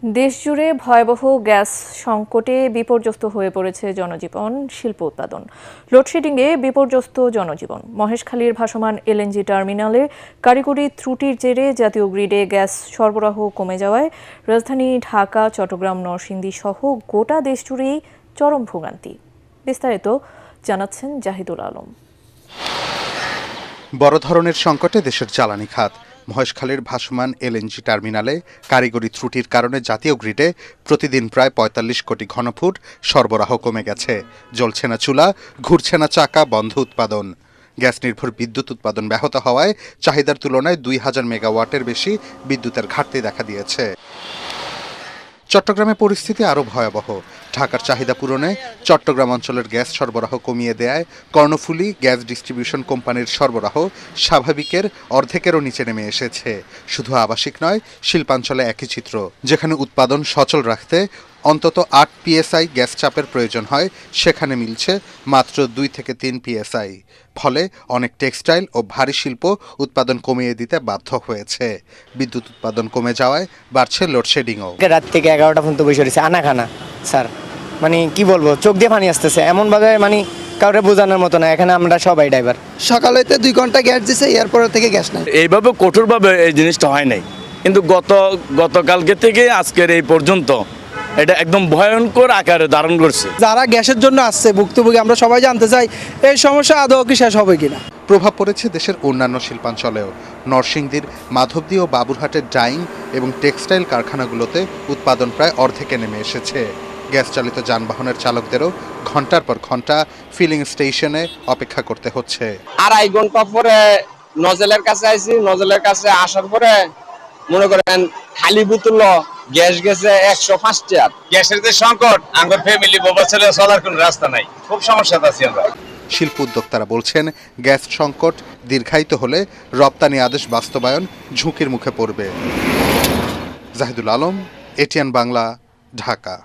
দেশজুড়ে ভয়াবহ গ্যাস সংকটে বিপর্যস্ত হয়ে পড়েছে জনজীবন, শিল্প উৎপাদন। লোডশেডিংয়ে বিপর্যস্ত জনজীবন। মহেশখালীর ভাসমান এলএনজি টার্মিনালে কারিগরি ত্রুটির জেরে জাতীয় গ্রিডে গ্যাস সরবরাহ কমে যাওয়ায় রাজধানী ঢাকা, চট্টগ্রাম, নরসিংদী সহ গোটা দেশজুড়েই চরম ভোগান্তি। বিস্তারিত জানাচ্ছেন জাহিদুল আলম। বড় ধরনের সংকটে দেশের জ্বালানি খাত। মহেশখালীর ভাসমান এলএনজি টার্মিনালে কারিগরি ত্রুটির কারণে জাতীয় গ্রিডে প্রতিদিন প্রায় ৪৫ কোটি ঘনফুট সরবরাহ কমে গেছে। জ্বলছে না চুলা, ঘুরছে না চাকা, বন্ধ উৎপাদন। গ্যাস নির্ভর বিদ্যুৎ উৎপাদন ব্যাহত হওয়ায় চাহিদার তুলনায় ২,০০০ মেগাওয়াটের বেশি বিদ্যুতের ঘাটতি দেখা দিয়েছে। চট্টগ্রামে পরিস্থিতি আরও ভয়াবহ। ঢাকার চাহিদা পূরণে চট্টগ্রাম অঞ্চলের গ্যাস সরবরাহ কমিয়ে দেয় কর্ণফুলী গ্যাস ডিস্ট্রিবিউশন কোম্পানির সরবরাহ স্বাভাবিকের অর্ধেকেরও নিচে নেমে এসেছে। শুধু আবাসিক নয়, শিল্পাঞ্চলে একই চিত্র। যেখানে উৎপাদন সচল রাখতে অন্তত ৮ পিএসআই গ্যাস চাপের প্রয়োজন হয়, সেখানে মিলছে মাত্র ২ থেকে ৩ পিএসআই। ফলে অনেক টেক্সটাইল ও ভারী শিল্প উৎপাদন কমিয়ে দিতে বাধ্য হয়েছে। বিদ্যুৎ উৎপাদন কমে যাওয়ায় বাড়ছে লোডশেডিংও। রাত থেকে ১১টা পর্যন্ত বসে রয়েছে আনাখানা। স্যার মানে কি বলবো, চোখ দিয়ে পানি আসতেছে এমনভাবে, মানে কাউরে বোঝানোর মতো না। এখানে আমরা সবাই ড্রাইভার। সকালেতে 2 ঘন্টা গ্যাস দিছে, এরপর থেকে গ্যাস নাই। এইভাবে কঠোরভাবে এই জিনিসটা হয় নাই, কিন্তু গতকালকে থেকে আজকের এই পর্যন্ত এটা একদম ভয়ঙ্কর আকারে ধারণ করছে। যারা গ্যাসের জন্য আসছে ভুক্তভোগী, আমরা সবাই জানতে চাই এই সমস্যা আদৌ কি শেষ হবে কিনা। প্রভাব পড়েছে দেশের অন্যান্য শিল্পাঞ্চলেও। নরসিংদীর মাধবদী ও বাবুরহাটের ডাইং এবং টেক্সটাইল কারখানাগুলোতে উৎপাদন প্রায় অর্ধেকে নেমে এসেছে। গ্যাস চালিত যানবাহনের চালকদেরও ঘন্টার পর ঘন্টা ফিলিং স্টেশনে অপেক্ষা করতে হচ্ছে। 2.5 ঘন্টা পরে নজলের কাছে আইছি। নজলের কাছে আসার পরে মনে করেন খালি বোতল গ্যাস গেছে 105 টাকা। গ্যাসের যে সংকট, আমার ফ্যামিলি বাবা ছেলে চলার কোনো রাস্তা নাই, খুব সমস্যাতে আছি আমরা। শিল্প উদ্যোক্তারা বলছেন, গ্যাস সংকট দীর্ঘায়িত হলে রপ্তানি আদেশ বাস্তবায়ন ঝুঁকির মুখে পড়বে। জাহিদুল আলম, এটিএন বাংলা, ঢাকা।